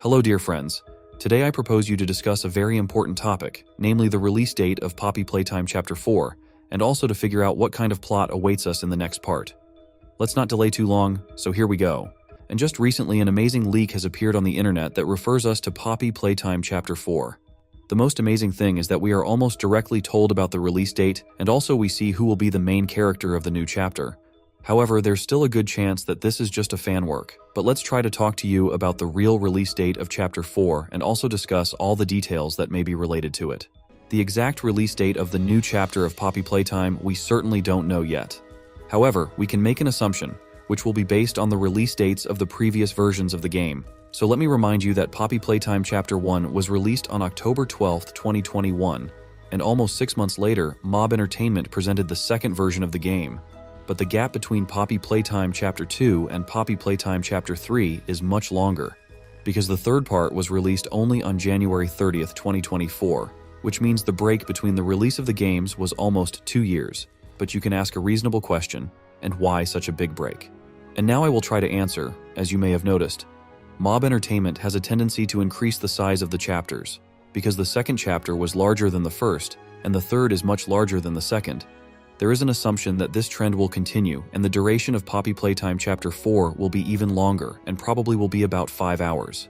Hello dear friends. Today I propose you to discuss a very important topic, namely the release date of Poppy Playtime Chapter 4, and also to figure out what kind of plot awaits us in the next part. Let's not delay too long, so here we go. And just recently an amazing leak has appeared on the internet that refers us to Poppy Playtime Chapter 4. The most amazing thing is that we are almost directly told about the release date, and also we see who will be the main character of the new chapter. However, there's still a good chance that this is just a fan work, but let's try to talk to you about the real release date of Chapter 4 and also discuss all the details that may be related to it. The exact release date of the new chapter of Poppy Playtime we certainly don't know yet. However, we can make an assumption, which will be based on the release dates of the previous versions of the game. So let me remind you that Poppy Playtime Chapter 1 was released on October 12, 2021, and almost 6 months later, Mob Entertainment presented the second version of the game. But the gap between Poppy Playtime Chapter 2 and Poppy Playtime Chapter 3 is much longer, because the third part was released only on January 30th, 2024, which means the break between the release of the games was almost 2 years. But you can ask a reasonable question, and why such a big break? And now I will try to answer, as you may have noticed. Mob Entertainment has a tendency to increase the size of the chapters, because the second chapter was larger than the first, and the third is much larger than the second. There is an assumption that this trend will continue, and the duration of Poppy Playtime Chapter 4 will be even longer and probably will be about 5 hours.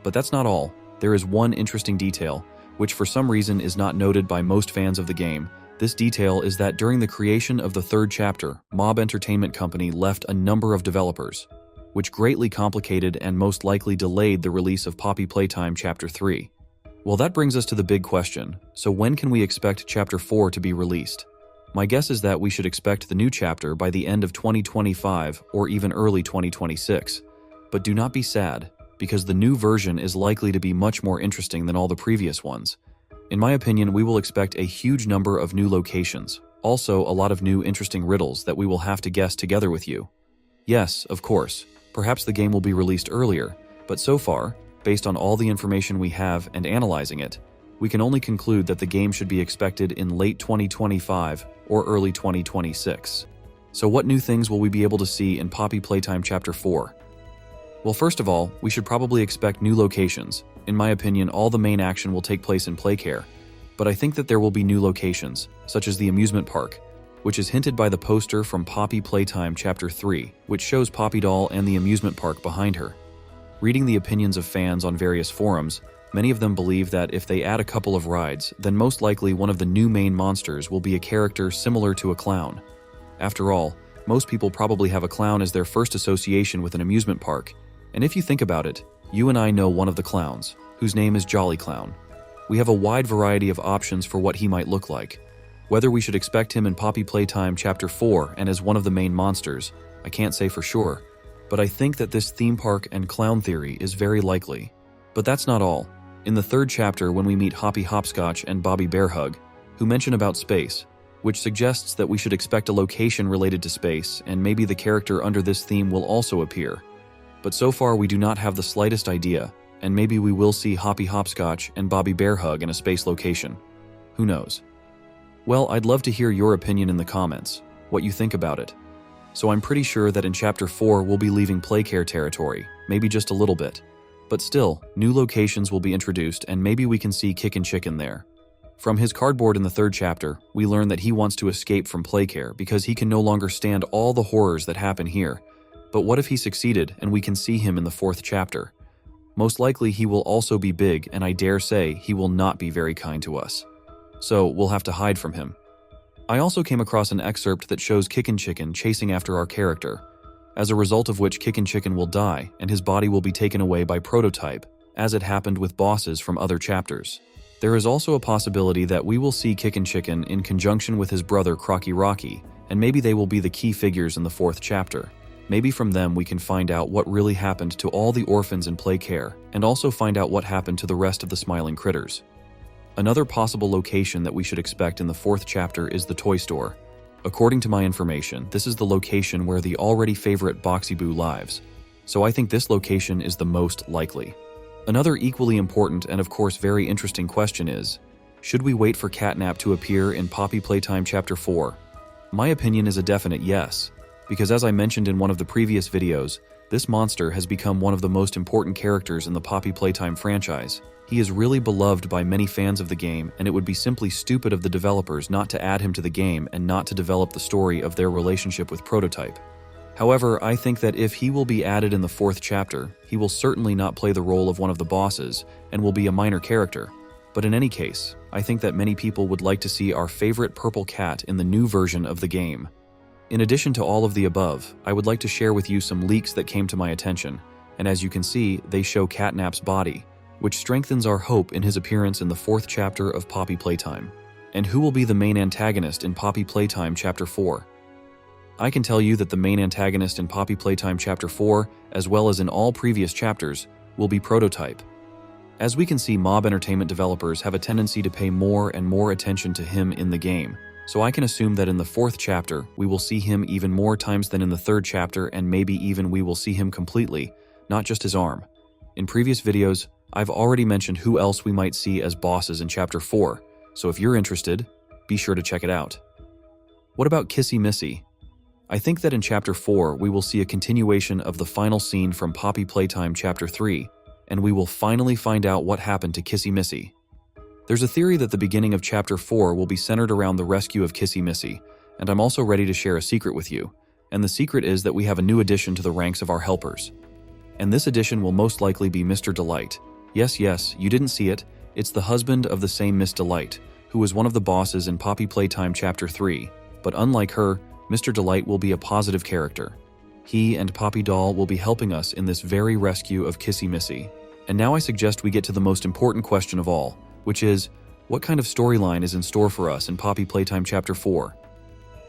But that's not all. There is one interesting detail, which for some reason is not noted by most fans of the game. This detail is that during the creation of the third chapter, Mob Entertainment Company left a number of developers, which greatly complicated and most likely delayed the release of Poppy Playtime Chapter 3. Well, that brings us to the big question. So when can we expect Chapter 4 to be released? My guess is that we should expect the new chapter by the end of 2025 or even early 2026. But do not be sad, because the new version is likely to be much more interesting than all the previous ones. In my opinion, we will expect a huge number of new locations, also a lot of new interesting riddles that we will have to guess together with you. Yes, of course, perhaps the game will be released earlier, but so far, based on all the information we have and analyzing it, we can only conclude that the game should be expected in late 2025 or early 2026. So what new things will we be able to see in Poppy Playtime Chapter 4? Well, first of all, we should probably expect new locations. In my opinion, all the main action will take place in Playcare, but I think that there will be new locations, such as the amusement park, which is hinted by the poster from Poppy Playtime Chapter 3, which shows Poppy Doll and the amusement park behind her. Reading the opinions of fans on various forums, many of them believe that if they add a couple of rides, then most likely one of the new main monsters will be a character similar to a clown. After all, most people probably have a clown as their first association with an amusement park, and if you think about it, you and I know one of the clowns, whose name is Jolly Clown. We have a wide variety of options for what he might look like. Whether we should expect him in Poppy Playtime Chapter 4 and as one of the main monsters, I can't say for sure, but I think that this theme park and clown theory is very likely. But that's not all. In the third chapter, when we meet Hoppy Hopscotch and Bobby Bearhug, who mention about space, which suggests that we should expect a location related to space, and maybe the character under this theme will also appear. But so far we do not have the slightest idea, and maybe we will see Hoppy Hopscotch and Bobby Bearhug in a space location. Who knows? Well, I'd love to hear your opinion in the comments, what you think about it. So I'm pretty sure that in Chapter 4 we'll be leaving Playcare territory, maybe just a little bit. But still, new locations will be introduced and maybe we can see Kickin' Chicken there. From his cardboard in the third chapter, we learn that he wants to escape from Playcare because he can no longer stand all the horrors that happen here. But what if he succeeded and we can see him in the fourth chapter? Most likely he will also be big, and I dare say he will not be very kind to us. So we'll have to hide from him. I also came across an excerpt that shows Kickin' Chicken chasing after our character, as a result of which Kickin' Chicken will die and his body will be taken away by Prototype, as it happened with bosses from other chapters. There is also a possibility that we will see Kickin' Chicken in conjunction with his brother Crocky Rocky, and maybe they will be the key figures in the fourth chapter. Maybe from them we can find out what really happened to all the orphans in Playcare, and also find out what happened to the rest of the smiling critters. Another possible location that we should expect in the fourth chapter is the toy store. According to my information, this is the location where the already favorite Boxy Boo lives, so I think this location is the most likely. Another equally important and of course very interesting question is, should we wait for CatNap to appear in Poppy Playtime Chapter 4? My opinion is a definite yes, because as I mentioned in one of the previous videos, This monster has become one of the most important characters in the Poppy Playtime franchise. He is really beloved by many fans of the game, and it would be simply stupid of the developers not to add him to the game and not to develop the story of their relationship with Prototype. However, I think that if he will be added in the 4th chapter, he will certainly not play the role of one of the bosses and will be a minor character. But in any case, I think that many people would like to see our favorite purple cat in the new version of the game. In addition to all of the above, I would like to share with you some leaks that came to my attention, and as you can see, they show CatNap's body, which strengthens our hope in his appearance in the 4th chapter of Poppy Playtime. And who will be the main antagonist in Poppy Playtime Chapter 4? I can tell you that the main antagonist in Poppy Playtime Chapter 4, as well as in all previous chapters, will be Prototype. As we can see, Mob Entertainment developers have a tendency to pay more and more attention to him in the game, so I can assume that in the 4th chapter, we will see him even more times than in the 3rd chapter, and maybe even we will see him completely, not just his arm. In previous videos, I've already mentioned who else we might see as bosses in Chapter 4, so if you're interested, be sure to check it out. What about Kissy Missy? I think that in Chapter 4, we will see a continuation of the final scene from Poppy Playtime Chapter 3, and we will finally find out what happened to Kissy Missy. There's a theory that the beginning of Chapter 4 will be centered around the rescue of Kissy Missy, and I'm also ready to share a secret with you, and the secret is that we have a new addition to the ranks of our helpers. And this addition will most likely be Mr. Delight. Yes, you didn't see it, it's the husband of the same Miss Delight, who was one of the bosses in Poppy Playtime Chapter 3, but unlike her, Mr. Delight will be a positive character. He and Poppy Doll will be helping us in this very rescue of Kissy Missy. And now I suggest we get to the most important question of all, which is, what kind of storyline is in store for us in Poppy Playtime Chapter 4?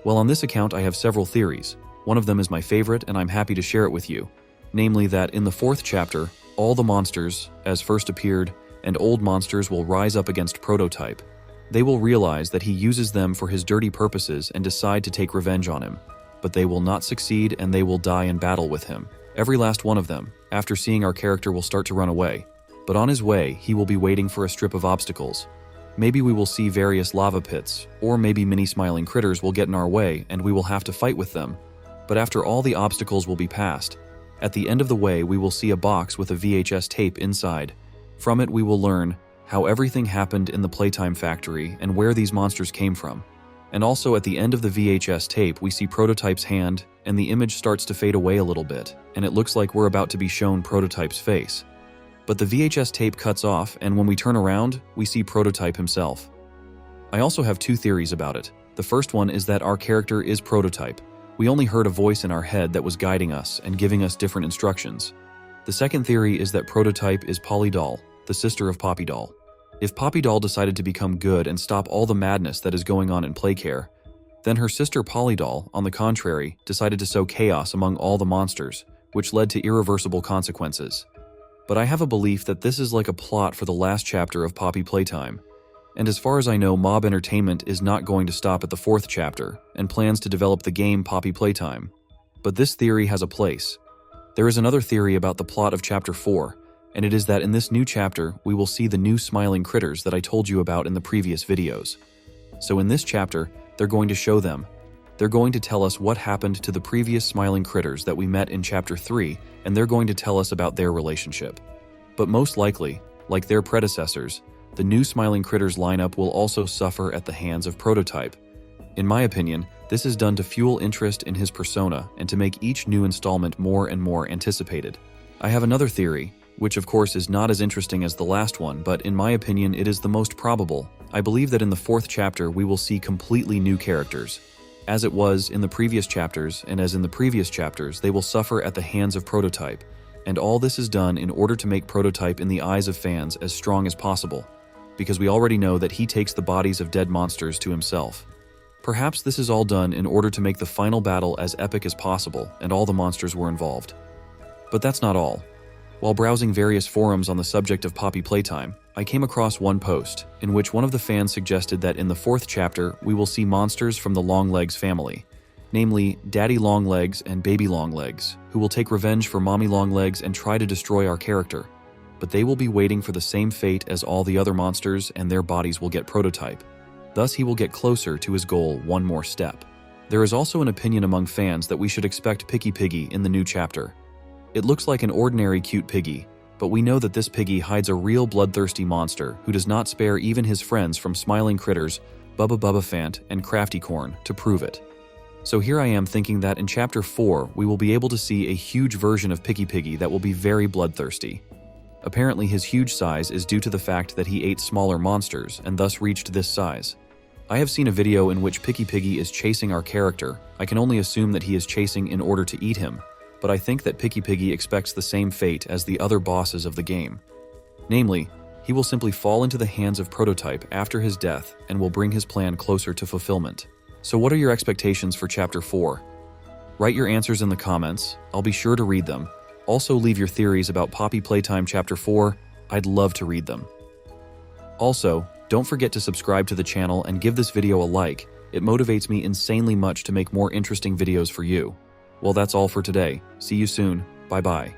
Well, on this account I have several theories. One of them is my favorite and I'm happy to share it with you. Namely that in the 4th chapter, all the monsters, as first appeared, and old monsters will rise up against Prototype. They will realize that he uses them for his dirty purposes and decide to take revenge on him. But they will not succeed and they will die in battle with him. Every last one of them, after seeing our character, will start to run away. But on his way, he will be waiting for a strip of obstacles. Maybe we will see various lava pits, or maybe mini smiling critters will get in our way and we will have to fight with them. But after all the obstacles will be passed, at the end of the way we will see a box with a VHS tape inside. From it we will learn how everything happened in the Playtime Factory and where these monsters came from. And also at the end of the VHS tape we see Prototype's hand and the image starts to fade away a little bit and it looks like we're about to be shown Prototype's face. But the VHS tape cuts off and when we turn around we see Prototype himself. I also have two theories about it. The first one is that our character is Prototype. We only heard a voice in our head that was guiding us and giving us different instructions. The second theory is that Prototype is Polly Doll, the sister of Poppy Doll. If Poppy Doll decided to become good and stop all the madness that is going on in Playcare, then her sister Polly Doll, on the contrary, decided to sow chaos among all the monsters, which led to irreversible consequences. But I have a belief that this is like a plot for the last chapter of Poppy Playtime. And as far as I know, Mob Entertainment is not going to stop at the 4th chapter and plans to develop the game Poppy Playtime. But this theory has a place. There is another theory about the plot of Chapter 4, and it is that in this new chapter, we will see the new smiling critters that I told you about in the previous videos. So in this chapter, they're going to show them. They're going to tell us what happened to the previous smiling critters that we met in Chapter 3, and they're going to tell us about their relationship. But most likely, like their predecessors, the new smiling critters lineup will also suffer at the hands of Prototype. In my opinion, this is done to fuel interest in his persona and to make each new installment more and more anticipated. I have another theory, which of course is not as interesting as the last one, but in my opinion it is the most probable. I believe that in the 4th chapter we will see completely new characters. As it was in the previous chapters, and as in the previous chapters, they will suffer at the hands of Prototype. And all this is done in order to make Prototype in the eyes of fans as strong as possible, because we already know that he takes the bodies of dead monsters to himself. Perhaps this is all done in order to make the final battle as epic as possible and all the monsters were involved. But that's not all. While browsing various forums on the subject of Poppy Playtime, I came across one post in which one of the fans suggested that in the 4th chapter we will see monsters from the Longlegs family, namely Daddy Longlegs and Baby Longlegs, who will take revenge for Mommy Longlegs and try to destroy our character. But they will be waiting for the same fate as all the other monsters and their bodies will get Prototype. Thus he will get closer to his goal one more step. There is also an opinion among fans that we should expect Picky Piggy in the new chapter. It looks like an ordinary cute piggy, but we know that this piggy hides a real bloodthirsty monster who does not spare even his friends from smiling critters, Bubba Bubba Fant, and Crafty Corn to prove it. So here I am thinking that in Chapter 4 we will be able to see a huge version of Picky Piggy that will be very bloodthirsty. Apparently his huge size is due to the fact that he ate smaller monsters and thus reached this size. I have seen a video in which Picky Piggy is chasing our character. I can only assume that he is chasing in order to eat him, but I think that Picky Piggy expects the same fate as the other bosses of the game. Namely, he will simply fall into the hands of Prototype after his death and will bring his plan closer to fulfillment. So what are your expectations for Chapter 4? Write your answers in the comments. I'll be sure to read them. Also leave your theories about Poppy Playtime Chapter 4. I'd love to read them. Also, don't forget to subscribe to the channel and give this video a like. It motivates me insanely much to make more interesting videos for you. Well, that's all for today. See you soon. Bye-bye.